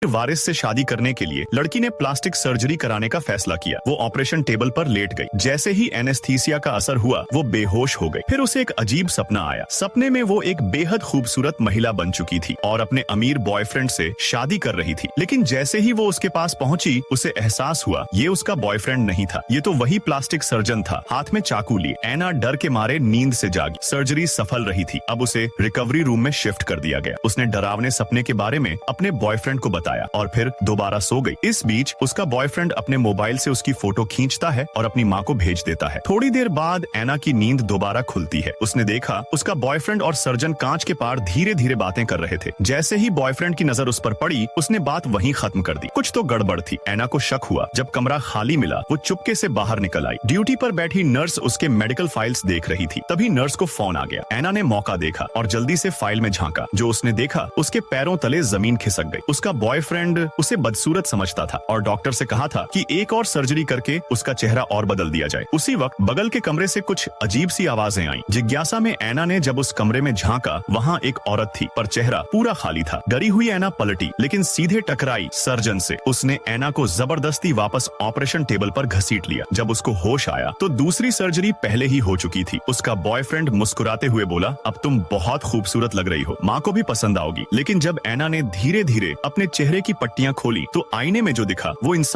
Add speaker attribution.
Speaker 1: वारिस से शादी करने के लिए लड़की ने प्लास्टिक सर्जरी कराने का फैसला किया। वो ऑपरेशन टेबल पर लेट गई। जैसे ही एनेस्थीसिया का असर हुआ वो बेहोश हो गई। फिर उसे एक अजीब सपना आया। सपने में वो एक बेहद खूबसूरत महिला बन चुकी थी और अपने अमीर बॉयफ्रेंड से शादी कर रही थी। लेकिन जैसे ही वो उसके पास पहुंची उसे एहसास हुआ ये उसका बॉयफ्रेंड नहीं था, ये तो वही प्लास्टिक सर्जन था, हाथ में चाकू लिए। एना डर के मारे नींद से जागी। सर्जरी सफल रही थी। अब उसे रिकवरी रूम में शिफ्ट कर दिया गया। उसने डरावने सपने के बारे में अपने बॉयफ्रेंड को बताया और फिर दोबारा सो गई। इस बीच उसका बॉयफ्रेंड अपने मोबाइल से उसकी फोटो खींचता है और अपनी माँ को भेज देता है। थोड़ी देर बाद एना की नींद दोबारा खुलती है। उसने देखा उसका बॉयफ्रेंड और सर्जन कांच के पार धीरे धीरे बातें कर रहे थे। जैसे ही बॉयफ्रेंड की नजर उस पर पड़ी उसने बात वहीं खत्म कर दी। कुछ तो गड़बड़ थी। एना को शक हुआ। जब कमरा खाली मिला वो चुपके से बाहर निकल आई। ड्यूटी पर बैठी नर्स उसके मेडिकल फाइल्स देख रही थी। तभी नर्स को फोन आ गया। एना ने मौका देखा और जल्दी से फाइल में झांका। जो उसने देखा उसके पैरों तले जमीन खिसक गई। उसका बॉयफ्रेंड उसे बदसूरत समझता था और डॉक्टर से कहा था कि एक और सर्जरी करके उसका चेहरा और बदल दिया जाए। उसी वक्त बगल के कमरे से कुछ अजीब सी आवाजें आईं। जिज्ञासा में एना ने जब उस कमरे में झांका वहाँ एक औरत थी पर चेहरा पूरा खाली था। डरी हुई एना पलटी लेकिन सीधे टकराई सर्जन से। उसने एना को जबरदस्ती वापस ऑपरेशन टेबल पर घसीट लिया। जब उसको होश आया तो दूसरी सर्जरी पहले ही हो चुकी थी। उसका बॉयफ्रेंड मुस्कुराते हुए बोला, अब तुम बहुत खूबसूरत लग रही हो, माँ को भी पसंद आओगी। लेकिन जब एना ने धीरे धीरे अपने चेहरे की पट्टियां खोली तो आईने में जो दिखा वो इंसान